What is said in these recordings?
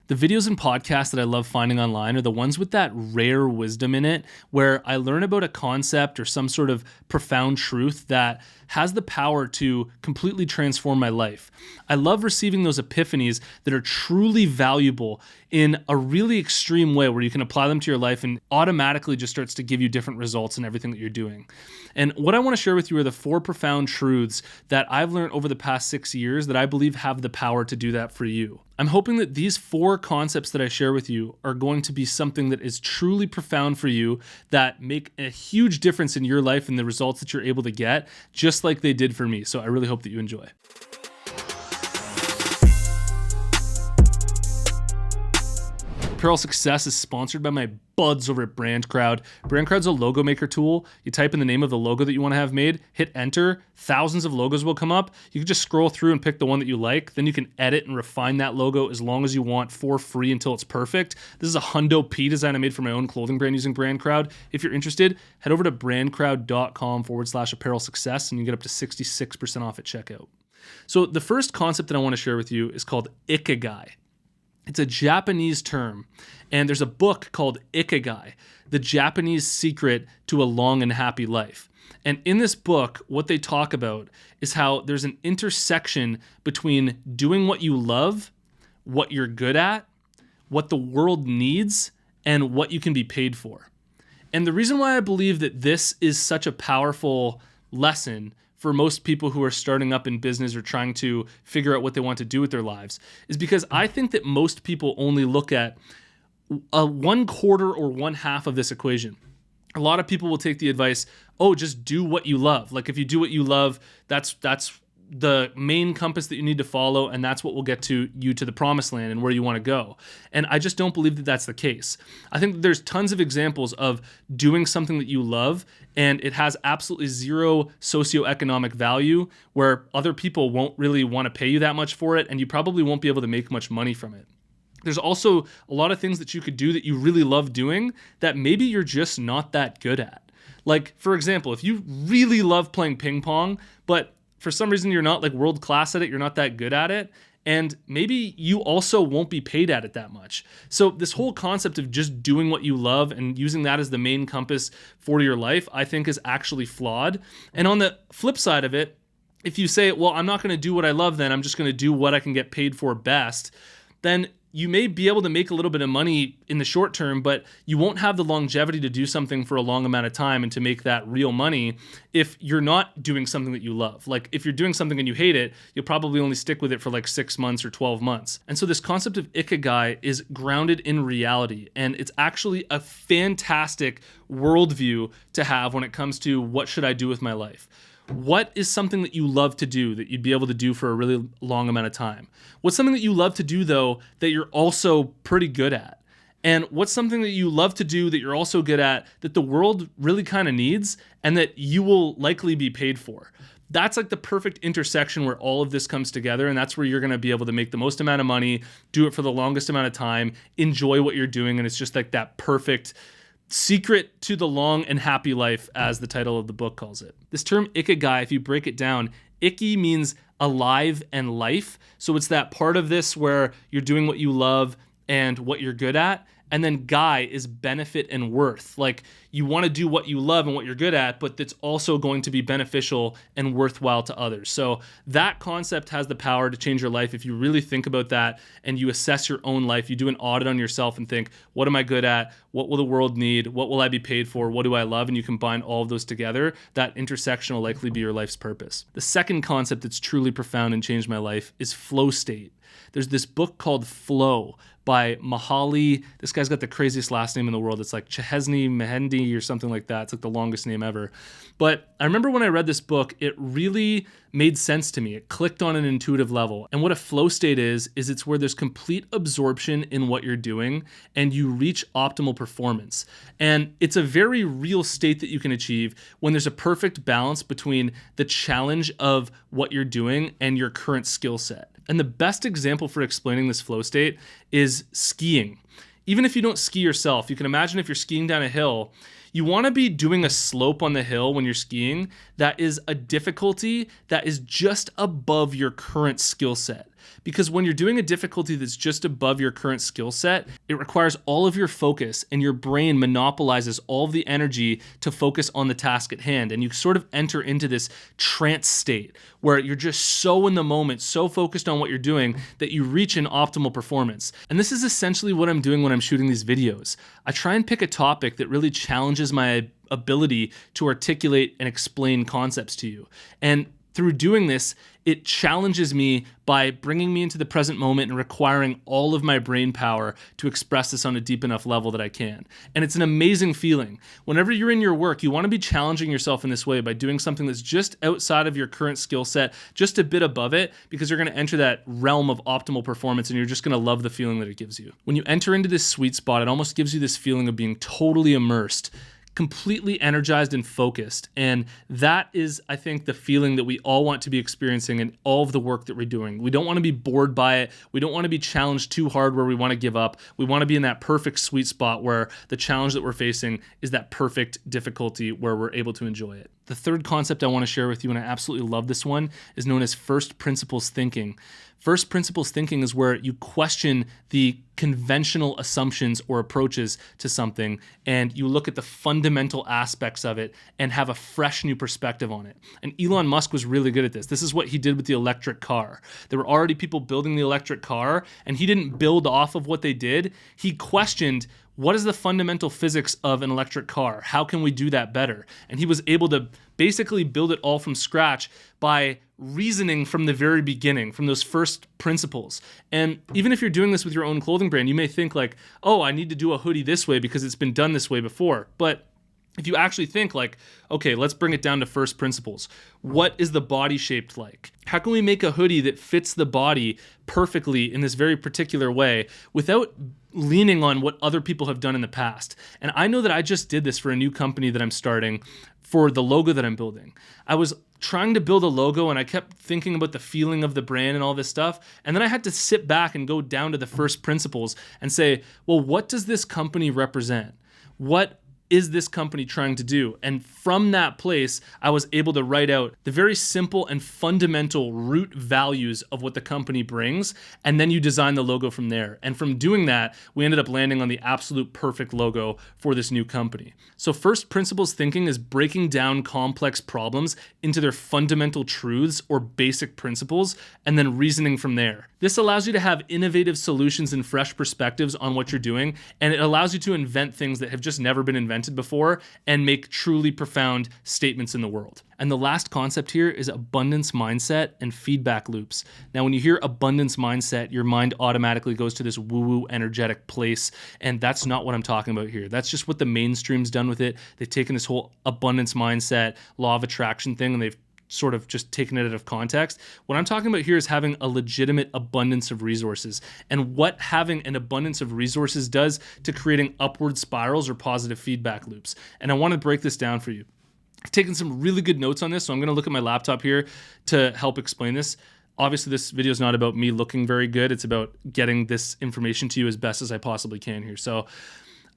The videos and podcasts that I love finding online are the ones with that rare wisdom in it, where I learn about a concept or some sort of profound truth that has the power to completely transform my life. I love receiving those epiphanies that are truly valuable in a really extreme way where you can apply them to your life and automatically just starts to give you different results in everything that you're doing. And what I want to share with you are the 4 profound truths that I've learned over the past 6 years that I believe have the power to do that for you. I'm hoping that these 4 concepts that I share with you are going to be something that is truly profound for you, that make a huge difference in your life and the results that you're able to get, just like they did for me. So I really hope that you enjoy. Apparel Success is sponsored by my buds over at BrandCrowd. BrandCrowd's a logo maker tool. You type in the name of the logo that you want to have made, hit enter, thousands of logos will come up. You can just scroll through and pick the one that you like. Then you can edit and refine that logo as long as you want for free until it's perfect. This is a Hundo P design I made for my own clothing brand using BrandCrowd. If you're interested, head over to brandcrowd.com/apparel success and you get up to 66% off at checkout. So the first concept that I want to share with you is called Ikigai. It's a Japanese term, and there's a book called Ikigai, The Japanese Secret to a Long and Happy Life. And in this book, what they talk about is how there's an intersection between doing what you love, what you're good at, what the world needs, and what you can be paid for. And the reason why I believe that this is such a powerful lesson for most people who are starting up in business or trying to figure out what they want to do with their lives is because I think that most people only look at a 1/4 or 1/2 of this equation. A lot of people will take the advice, oh, just do what you love. Like if you do what you love, that's the main compass that you need to follow, and that's what will get you to the promised land and where you want to go. And I just don't believe that that's the case. I think that there's tons of examples of doing something that you love and it has absolutely zero socioeconomic value where other people won't really want to pay you that much for it, and you probably won't be able to make much money from it. There's also a lot of things that you could do that you really love doing that maybe you're just not that good at. Like, for example, if you really love playing ping pong, but for some reason you're not like world class at it, you're not that good at it, and maybe you also won't be paid at it that much. So this whole concept of just doing what you love and using that as the main compass for your life, I think is actually flawed. And on the flip side of it, if you say, well, I'm not going to do what I love, then I'm just going to do what I can get paid for best, then you may be able to make a little bit of money in the short term, but you won't have the longevity to do something for a long amount of time and to make that real money if you're not doing something that you love. Like if you're doing something and you hate it, you'll probably only stick with it for like 6 months or 12 months. And so this concept of Ikigai is grounded in reality, and it's actually a fantastic worldview to have when it comes to what should I do with my life. What is something that you love to do that you'd be able to do for a really long amount of time? What's something that you love to do, though, that you're also pretty good at? And what's something that you love to do that you're also good at that the world really kind of needs and that you will likely be paid for? That's like the perfect intersection where all of this comes together, and that's where you're going to be able to make the most amount of money, do it for the longest amount of time, enjoy what you're doing, and it's just like that perfect secret to the long and happy life, as the title of the book calls it. This term Ikigai, if you break it down, Iki means alive and life. So it's that part of this where you're doing what you love and what you're good at. And then Gai is benefit and worth. Like you want to do what you love and what you're good at, but that's also going to be beneficial and worthwhile to others. So that concept has the power to change your life if you really think about that and you assess your own life. You do an audit on yourself and think, what am I good at? What will the world need? What will I be paid for? What do I love? And you combine all of those together. That intersection will likely be your life's purpose. The second concept that's truly profound and changed my life is flow state. There's this book called Flow by Mihaly. This guy's got the craziest last name in the world. It's like Csikszentmihalyi or something like that. It's like the longest name ever. But I remember when I read this book, it really made sense to me. It clicked on an intuitive level. And what a flow state is it's where there's complete absorption in what you're doing and you reach optimal performance. And it's a very real state that you can achieve when there's a perfect balance between the challenge of what you're doing and your current skill set. And the best example for explaining this flow state is skiing. Even if you don't ski yourself, you can imagine if you're skiing down a hill, You want to be doing a slope on the hill when you're skiing that is a difficulty that is just above your current skill set. Because when you're doing a difficulty that's just above your current skill set, it requires all of your focus, and your brain monopolizes all of the energy to focus on the task at hand. And you sort of enter into this trance state where you're just so in the moment, so focused on what you're doing that you reach an optimal performance. And this is essentially what I'm doing when I'm shooting these videos. I try and pick a topic that really challenges my ability to articulate and explain concepts to you. And through doing this, it challenges me by bringing me into the present moment and requiring all of my brain power to express this on a deep enough level that I can. And it's an amazing feeling. Whenever you're in your work, you want to be challenging yourself in this way by doing something that's just outside of your current skill set, just a bit above it, because you're going to enter that realm of optimal performance and you're just going to love the feeling that it gives you. When you enter into this sweet spot, it almost gives you this feeling of being totally immersed, completely energized and focused. And that is, I think, the feeling that we all want to be experiencing in all of the work that we're doing. We don't want to be bored by it. We don't want to be challenged too hard where we want to give up. We want to be in that perfect sweet spot where the challenge that we're facing is that perfect difficulty where we're able to enjoy it. The third concept I want to share with you, and I absolutely love this one, is known as first principles thinking. First principles thinking is where you question the conventional assumptions or approaches to something, and you look at the fundamental aspects of it and have a fresh new perspective on it. And Elon Musk was really good at this. This is what he did with the electric car. There were already people building the electric car, and he didn't build off of what they did. He questioned, what is the fundamental physics of an electric car? How can we do that better? And he was able to basically build it all from scratch by reasoning from the very beginning, from those first principles. And even if you're doing this with your own clothing brand, you may think like, oh, I need to do a hoodie this way because it's been done this way before. But if you actually think like, okay, let's bring it down to first principles. What is the body shaped like? How can we make a hoodie that fits the body perfectly in this very particular way without leaning on what other people have done in the past? And I know that I just did this for a new company that I'm starting for the logo that I'm building. I was trying to build a logo and I kept thinking about the feeling of the brand and all this stuff. And then I had to sit back and go down to the first principles and say, well, what does this company represent? What is this company trying to do? And from that place, I was able to write out the very simple and fundamental root values of what the company brings, and then you design the logo from there. And from doing that, we ended up landing on the absolute perfect logo for this new company. So first principles thinking is breaking down complex problems into their fundamental truths or basic principles, and then reasoning from there. This allows you to have innovative solutions and fresh perspectives on what you're doing, and it allows you to invent things that have just never been invented before and make truly profound statements in the world. And the last concept here is abundance mindset and feedback loops. Now, when you hear abundance mindset, your mind automatically goes to this woo-woo energetic place, and that's not what I'm talking about here. That's just what the mainstream's done with it. They've taken this whole abundance mindset, law of attraction thing, and they've sort of just taken it out of context. What I'm talking about here is having a legitimate abundance of resources and what having an abundance of resources does to creating upward spirals or positive feedback loops. And I want to break this down for you. I've taken some really good notes on this, so I'm going to look at my laptop here to help explain this. Obviously, this video is not about me looking very good. It's about getting this information to you as best as I possibly can here. So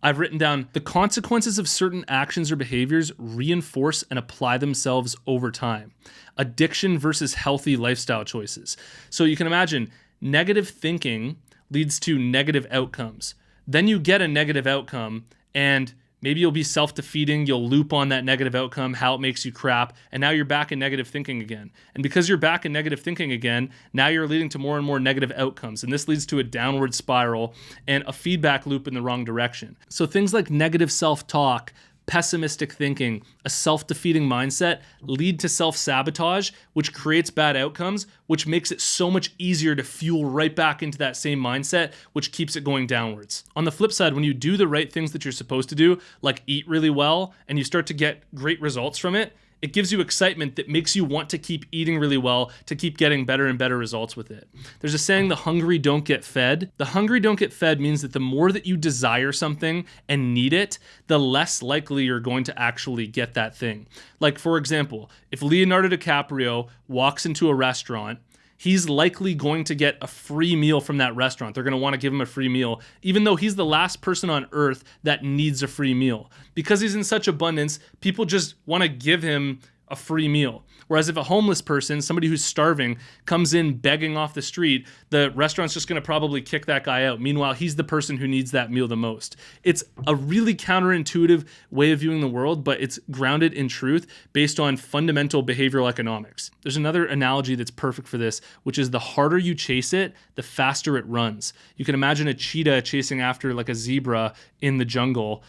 I've written down the consequences of certain actions or behaviors reinforce and apply themselves over time. Addiction versus healthy lifestyle choices. So you can imagine negative thinking leads to negative outcomes. Then you get a negative outcome and maybe you'll be self-defeating, you'll loop on that negative outcome, how it makes you crap, and now you're back in negative thinking again. And because you're back in negative thinking again, now you're leading to more and more negative outcomes. And this leads to a downward spiral and a feedback loop in the wrong direction. So things like negative self-talk, pessimistic thinking, a self-defeating mindset lead to self-sabotage, which creates bad outcomes, which makes it so much easier to fuel right back into that same mindset, which keeps it going downwards. On the flip side, when you do the right things that you're supposed to do, like eat really well, and you start to get great results from it, it gives you excitement that makes you want to keep eating really well, to keep getting better and better results with it. There's a saying, the hungry don't get fed. The hungry don't get fed means that the more that you desire something and need it, the less likely you're going to actually get that thing. Like, for example, if Leonardo DiCaprio walks into a restaurant, he's likely going to get a free meal from that restaurant. They're going to want to give him a free meal, even though he's the last person on earth that needs a free meal. Because he's in such abundance, people just want to give him a free meal. Whereas if a homeless person, somebody who's starving, comes in begging off the street, the restaurant's just going to probably kick that guy out. Meanwhile, he's the person who needs that meal the most. It's a really counterintuitive way of viewing the world, but it's grounded in truth based on fundamental behavioral economics. There's another analogy that's perfect for this, which is the harder you chase it, the faster it runs. You can imagine a cheetah chasing after like a zebra in the jungle.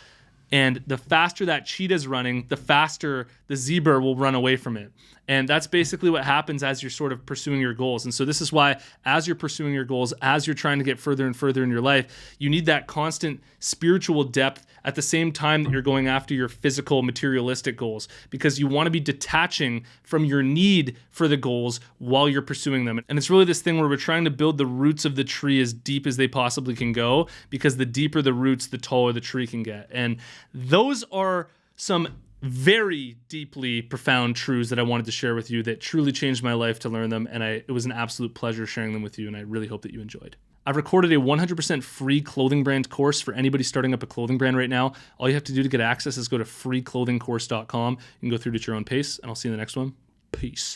And the faster that cheetah's running, the faster the zebra will run away from it. And that's basically what happens as you're sort of pursuing your goals. And so this is why, as you're pursuing your goals, as you're trying to get further and further in your life, you need that constant spiritual depth at the same time that you're going after your physical, materialistic goals, because you want to be detaching from your need for the goals while you're pursuing them. And it's really this thing where we're trying to build the roots of the tree as deep as they possibly can go, because the deeper the roots, the taller the tree can get. And those are some very deeply profound truths that I wanted to share with you that truly changed my life to learn them. And it was an absolute pleasure sharing them with you. And I really hope that you enjoyed. I've recorded a 100% free clothing brand course for anybody starting up a clothing brand right now. All you have to do to get access is go to freeclothingcourse.com. You can go through it at your own pace, and I'll see you in the next one. Peace.